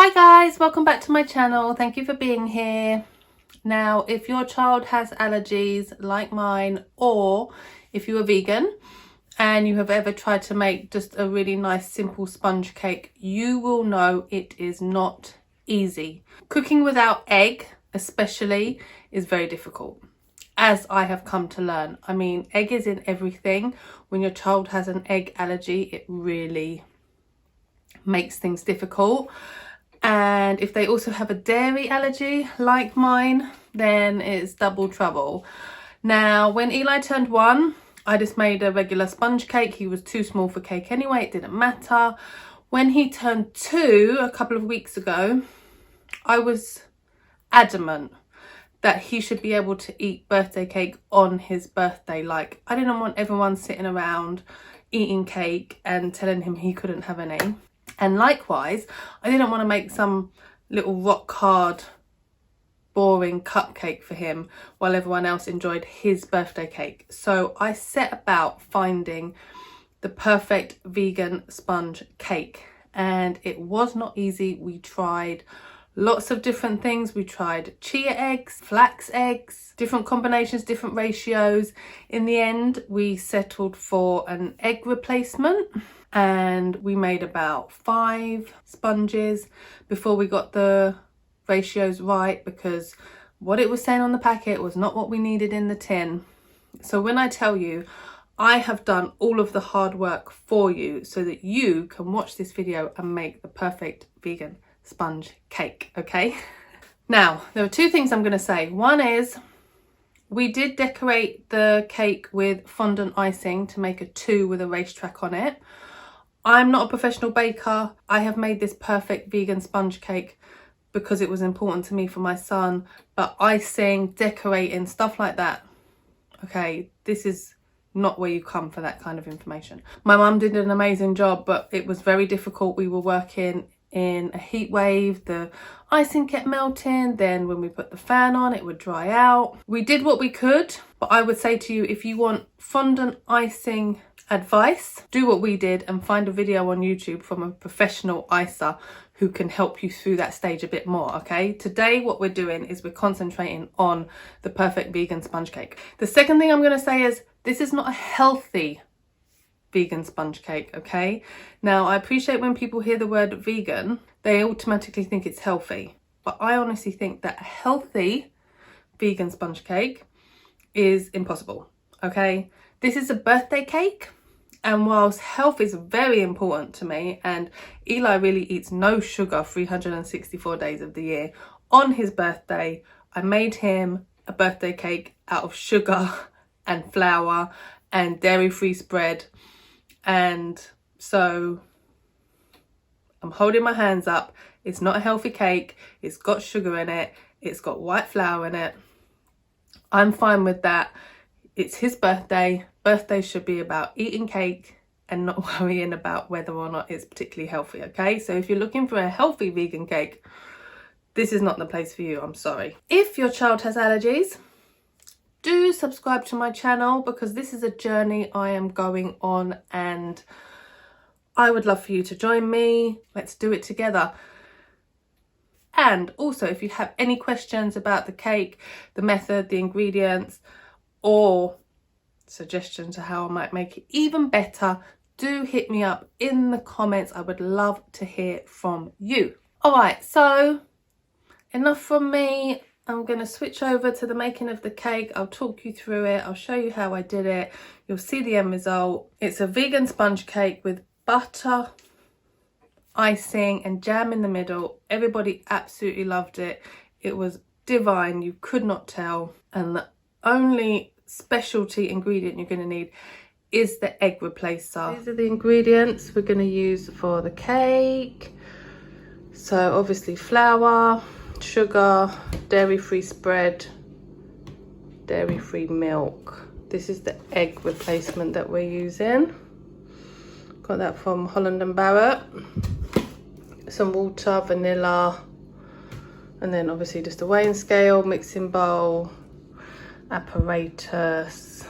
Hi guys, welcome back to my channel. Thank you for being here. Now, if your child has allergies like mine, or if you're a vegan and you have ever tried to make just a really nice simple sponge cake, you will know it is not easy. Cooking without egg especially is very difficult, as I have come to learn. I mean, egg is in everything. When your child has an egg allergy, it really makes things difficult. And if they also have a dairy allergy like mine, then it's double trouble. Now, when Eli turned 1, I just made a regular sponge cake. He was too small for cake anyway, it didn't matter. When he turned 2 a couple of weeks ago, I was adamant that he should be able to eat birthday cake on his birthday. Like, I didn't want everyone sitting around eating cake and telling him he couldn't have any. And likewise, I didn't want to make some little rock hard, boring cupcake for him while everyone else enjoyed his birthday cake. So I set about finding the perfect vegan sponge cake. And it was not easy. We tried lots of different things. We tried chia eggs, flax eggs, different combinations, different ratios. In the end, we settled for an egg replacement. And we made about 5 sponges before we got the ratios right, because what it was saying on the packet was not what we needed in the tin. So when I tell you, I have done all of the hard work for you so that you can watch this video and make the perfect vegan sponge cake, okay? Now, there are 2 things I'm going to say. One is, we did decorate the cake with fondant icing to make a 2 with a racetrack on it. I'm not a professional baker. I have made this perfect vegan sponge cake because it was important to me for my son. But icing, decorating, stuff like that, okay, this is not where you come for that kind of information. My mum did an amazing job, but it was very difficult. We were working in a heat wave. The icing kept melting. Then when we put the fan on, it would dry out. We did what we could, but I would say to you, if you want fondant icing advice, do what we did and find a video on YouTube from a professional icer who can help you through that stage a bit more, okay? Today, what we're doing is we're concentrating on the perfect vegan sponge cake. The second thing I'm going to say is, this is not a healthy vegan sponge cake, okay? Now, I appreciate when people hear the word vegan, they automatically think it's healthy. But I honestly think that a healthy vegan sponge cake is impossible, okay? This is a birthday cake. And whilst health is very important to me, and Eli really eats no sugar 364 days of the year, on his birthday, I made him a birthday cake out of sugar and flour and dairy-free spread. And so I'm holding my hands up. It's not a healthy cake. It's got sugar in it. It's got white flour in it. I'm fine with that. It's his birthday. Birthday should be about eating cake and not worrying about whether or not it's particularly healthy, okay? So if you're looking for a healthy vegan cake, this is not the place for you, I'm sorry. If your child has allergies, do subscribe to my channel, because this is a journey I am going on and I would love for you to join me. Let's do it together. And also, if you have any questions about the cake, the method, the ingredients, or suggestions of how I might make it even better, do hit me up in the comments. I would love to hear from you. All right, so enough from me. I'm going to switch over to the making of the cake. I'll talk you through it. I'll show you how I did it. You'll see the end result. It's a vegan sponge cake with butter, icing and jam in the middle. Everybody absolutely loved it. It was divine. You could not tell. And the only specialty ingredient you're going to need is the egg replacer. These are the ingredients we're going to use for the cake. So obviously flour, sugar, dairy-free spread, dairy-free milk. This is the egg replacement that we're using. Got that from Holland & Barrett. Some water, vanilla, and then obviously just a weighing scale, mixing bowl, apparatus.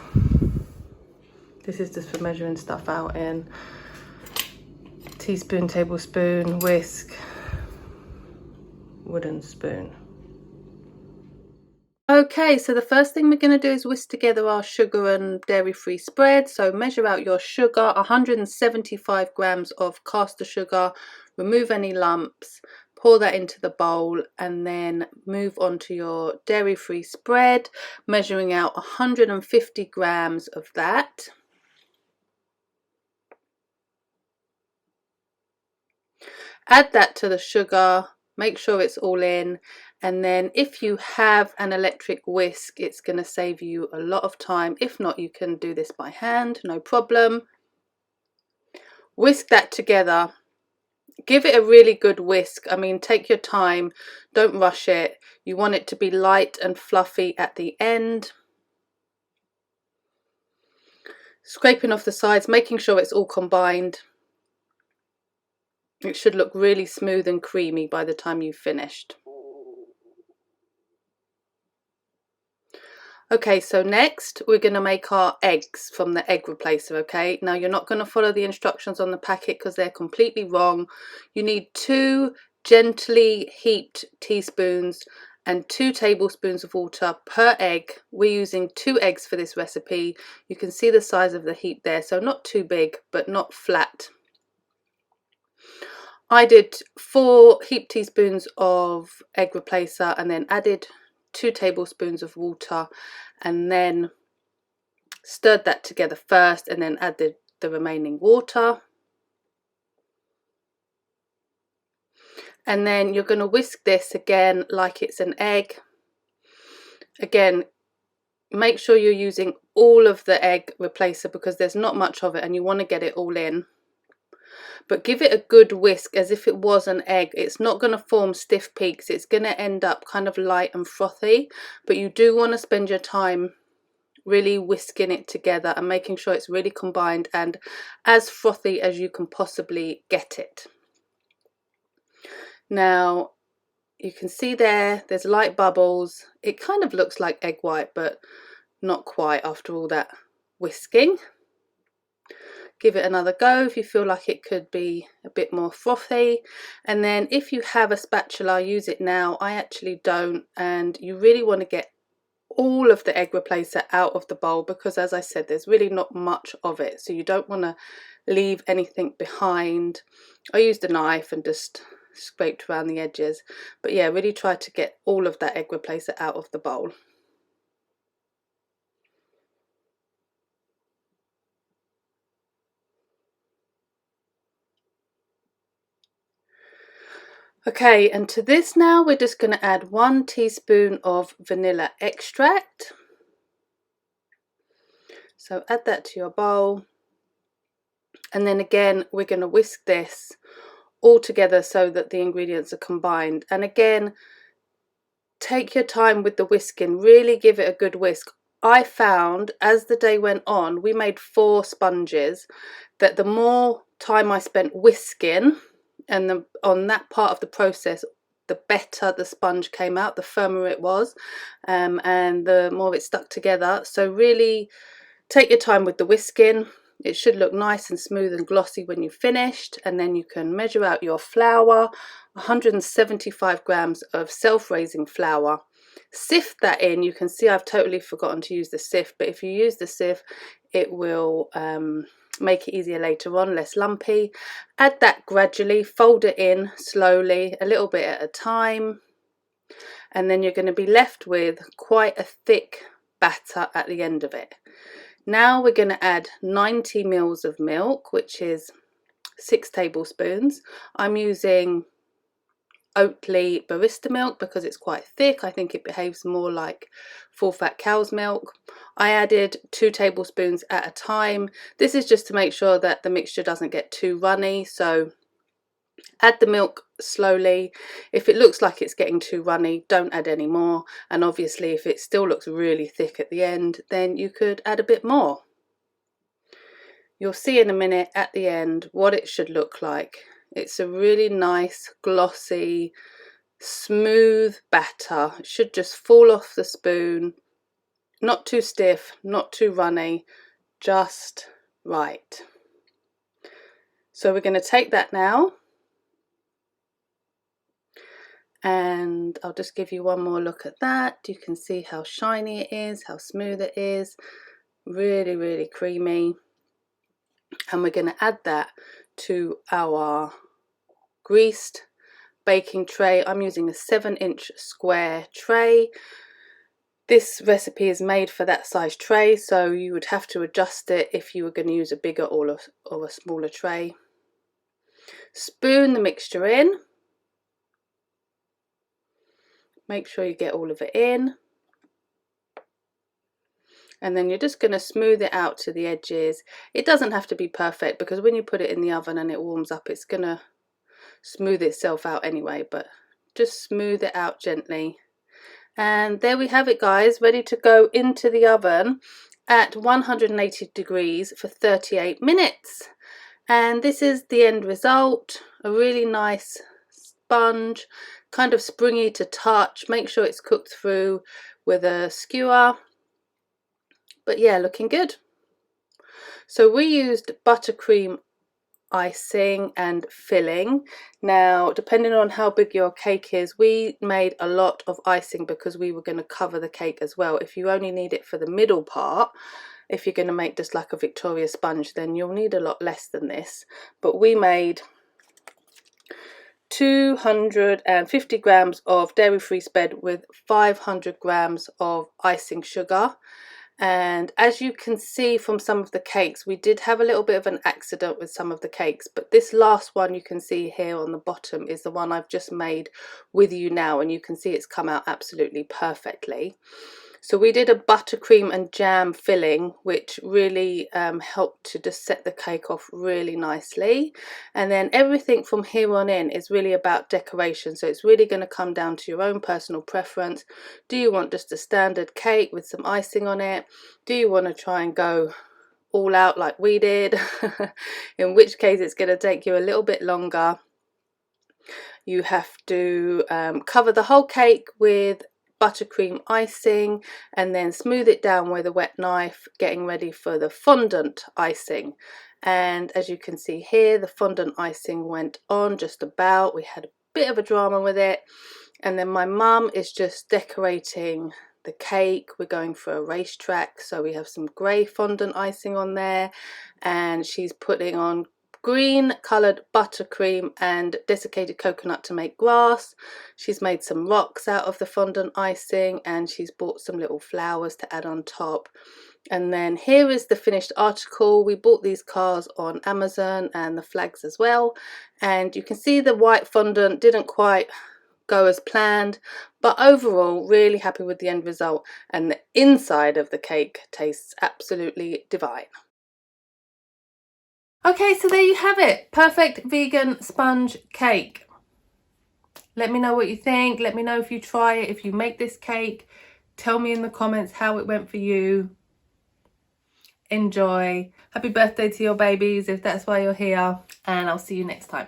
This is just for measuring stuff out in. Teaspoon, tablespoon, whisk, wooden spoon. Okay, so the first thing we're going to do is whisk together our sugar and dairy-free spread. So measure out your sugar, 175 grams of caster sugar, remove any lumps, pour that into the bowl, and then move on to your dairy-free spread, measuring out 150 grams of that. Add that to the sugar, make sure it's all in, and then if you have an electric whisk, it's going to save you a lot of time. If not, you can do this by hand, no problem. Whisk that together. Give it a really good whisk. I mean, take your time, don't rush it. You want it to be light and fluffy at the end. Scraping off the sides, making sure it's all combined. It should look really smooth and creamy by the time you've finished. Okay, so next we're going to make our eggs from the egg replacer. Okay, now you're not going to follow the instructions on the packet because they're completely wrong. You need 2 gently heaped teaspoons and 2 tablespoons of water per egg. We're using 2 eggs for this recipe. You can see the size of the heap there, so not too big but not flat. I did 4 heaped teaspoons of egg replacer and then added 2 tablespoons of water, and then stirred that together first and then added the remaining water. And then you're going to whisk this again like it's an egg. Again, make sure you're using all of the egg replacer because there's not much of it and you want to get it all in. But give it a good whisk as if it was an egg. It's not going to form stiff peaks. It's going to end up kind of light and frothy, but you do want to spend your time really whisking it together and making sure it's really combined and as frothy as you can possibly get it. Now you can see there's light bubbles. It kind of looks like egg white, but not quite after all that whisking. Give it another go if you feel like it could be a bit more frothy, and then if you have a spatula, use it now. I actually don't, and you really want to get all of the egg replacer out of the bowl because, as I said, there's really not much of it, so you don't want to leave anything behind. I used a knife and just scraped around the edges, but yeah, really try to get all of that egg replacer out of the bowl. Okay, and to this now we're just going to add 1 teaspoon of vanilla extract. So add that to your bowl, and then again we're going to whisk this all together so that the ingredients are combined. And again, take your time with the whisking, really give it a good whisk. I found as the day went on, we made 4 sponges, that the more time I spent whisking and on that part of the process, the better the sponge came out, the firmer it was, and the more it stuck together. So really take your time with the whisking. It should look nice and smooth and glossy when you've finished, and then you can measure out your flour, 175 grams of self-raising flour. Sift that in. You can see I've totally forgotten to use the sift, but if you use the sift it will make it easier later on, less lumpy. Add that gradually, fold it in slowly, a little bit at a time, and then you're going to be left with quite a thick batter at the end of it. Now we're going to add 90 mils of milk, which is 6 tablespoons. I'm using Oatly Barrister milk because it's quite thick. I think it behaves more like full fat cow's milk. I added 2 tablespoons at a time. This is just to make sure that the mixture doesn't get too runny, so add the milk slowly. If it looks like it's getting too runny, don't add any more, and obviously if it still looks really thick at the end, then you could add a bit more. You'll see in a minute at the end what it should look like. It's a really nice, glossy, smooth batter. It should just fall off the spoon. Not too stiff, not too runny, just right. So we're going to take that now and and I'll just give you one more look at that. You can see how shiny it is, how smooth it is, really, really creamy. And we're going to add that to our greased baking tray. I'm using a 7-inch square tray. This recipe is made for that size tray, so you would have to adjust it if you were going to use a bigger or a smaller tray. Spoon the mixture in. Make sure you get all of it in. And then you're just going to smooth it out to the edges. It doesn't have to be perfect, because when you put it in the oven and it warms up, it's going to smooth itself out anyway, but just smooth it out gently. And there we have it, guys, ready to go into the oven at 180 degrees for 38 minutes. And this is the end result, a really nice sponge, kind of springy to touch. Make sure it's cooked through with a skewer. But yeah, looking good. So we used buttercream icing and filling. Now, depending on how big your cake is, we made a lot of icing because we were going to cover the cake as well. If you only need it for the middle part, if you're going to make just like a Victoria sponge, then you'll need a lot less than this. But we made 250 grams of dairy-free spread with 500 grams of icing sugar. And as you can see from some of the cakes, we did have a little bit of an accident with some of the cakes, but this last one you can see here on the bottom is the one I've just made with you now, and you can see it's come out absolutely perfectly. So we did a buttercream and jam filling, which really helped to just set the cake off really nicely. And then everything from here on in is really about decoration. So it's really going to come down to your own personal preference. Do you want just a standard cake with some icing on it? Do you want to try and go all out like we did? In which case it's going to take you a little bit longer. You have to cover the whole cake with buttercream icing and then smooth it down with a wet knife, getting ready for the fondant icing. And as you can see here, the fondant icing went on just about. We had a bit of a drama with it, and then my mum is just decorating the cake. We're going for a racetrack, so we have some grey fondant icing on there, and she's putting on green coloured buttercream and desiccated coconut to make grass. She's made some rocks out of the fondant icing, and she's bought some little flowers to add on top. And then here is the finished article. We bought these cars on Amazon and the flags as well, and you can see the white fondant didn't quite go as planned, but overall really happy with the end result, and the inside of the cake tastes absolutely divine. Okay, so there you have it. Perfect vegan sponge cake. Let me know what you think. Let me know if you try it, if you make this cake. Tell me in the comments how it went for you. Enjoy. Happy birthday to your babies if that's why you're here. And I'll see you next time.